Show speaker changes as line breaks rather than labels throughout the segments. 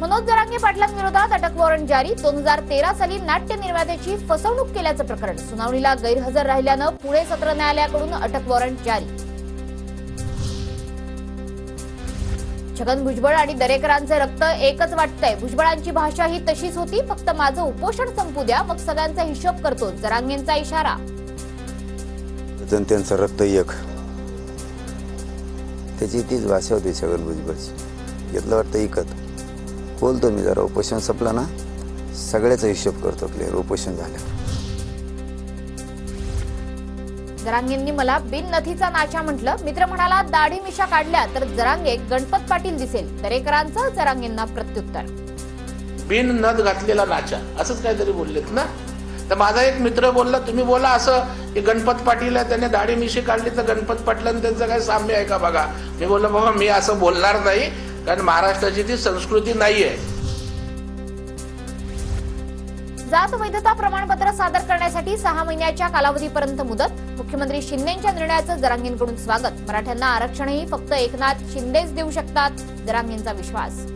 मनोज जरांगे पाटलांविरोधात अटक वॉरंट जारी। 2013 साली नाट्य निर्मात्याची फसवणूक केल्याचं प्रकरण सुनावणीला गैरहजर राहिल्यानं पुणे सत्र न्यायालयाकडून अटक वॉरंट जारी। छगन भुजबळ आणि दरेकरांचे रक्त एकच वाटतंय। भुजबळांची भाषा ही तशीच होती, फक्त माझं उपोषण संपू द्या, मग सगळ्यांचा हिशोब करतो, जरांगेंचा इशारा।
त्यांचं रक्त एक, त्याची तीच भाषा होती छगन भुजबळची। घेतलं वाटतं इकत बोलतो मी, जरा उपोषण संपलं ना सगळ्याचा हिशोब करतो क्लिअर उपोषण झालं।
जरांगेंनी मला बिन नथीचा नाचा म्हटलं। मित्र म्हणाला दाढी मिशा काढल्या तर जरांगे गणपत पाटील दिसेल। दरेकरांचं जरांगेंना प्रत्युत्तर।
बिन नथ घातलेला नाचा असंच काहीतरी बोललेत ना। तर माझा एक मित्र बोलला तुम्ही बोला असं की गणपत पाटील आहे, त्याने दाढी मिशी काढली तर गणपत पाटलांनी त्यांचं काय साम्य आहे का बघा। मी बोललो बाबा मी असं बोलणार नाही, कारण महाराष्ट्राची ती संस्कृती नाहीये।
जात वैधता प्रमाणपत्र सादर करण्यासाठी 6 महिन्याच्या कालावधीपर्यंत मुदत। मुख्यमंत्री शिंदेंच्या निर्णयाचं जरांगेंकडून स्वागत। मराठ्यांना आरक्षणही फक्त एकनाथ शिंदेच देऊ शकतात, जरांगेंचा विश्वास।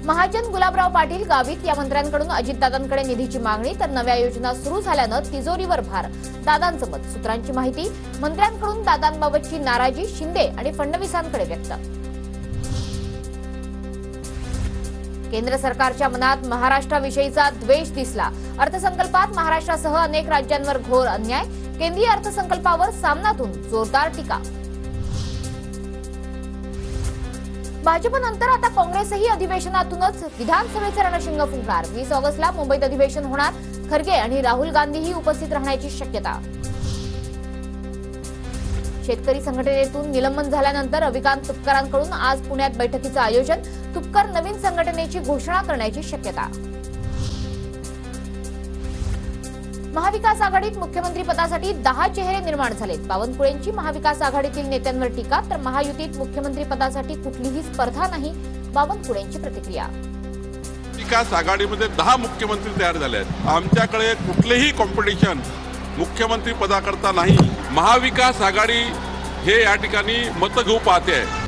महाजन गुलाबराव पाटील गावित या मंत्र्यांकडून अजितदादांकडे निधीची मागणी, तर नव्या योजना सुरू झाल्यानं तिजोरीवर भार, दादांचं मत। सूत्रांची माहिती, मंत्र्यांकडून दादांबाबतची नाराजी शिंदे आणि फडणवीसांकडे व्यक्त। केंद्र सरकारच्या मनात महाराष्ट्राविषयीचा द्वेष दिसला। अर्थसंकल्पात महाराष्ट्रासह अनेक राज्यांवर घोर अन्याय, केंद्रीय अर्थसंकल्पावर सामनातून जोरदार टीका। भाजपनंतर आता काँग्रेसही अधिवेशनातूनच विधानसभेचे रणशिंग फुंकणार। 20 ऑगस्टला मुंबईत अधिवेशन होणार। खरगे आणि राहुल गांधीही उपस्थित राहण्याची शक्यता। शेतकरी संघटनेतून निलंबन झाल्यानंतर रविकांत तुपकरांकडून आज पुण्यात बैठकीचं आयोजन। तुपकर नवीन संघटनेची घोषणा करण्याची शक्यता। महाविकास आघाडीत मुख्यमंत्री पदासाठी 10 चेहरे निर्माण झालेत। बावनकुळेंची महाविकास आघाडीतील नेत्यांवर टीका, तर महायुतीत मुख्यमंत्री पदासाठी कुठलीही स्पर्धा नाही, बावनकुळेंची प्रतिक्रिया।
विकास आघाडीमध्ये 10 मुख्यमंत्री तयार झाले आहेत। आमच्याकडे कुठलेही कॉम्पिटिशन मुख्यमंत्री पदाकरता नाही। महाविकास आघाडी हे या ठिकाणी मतं घेऊ पाहते आहे।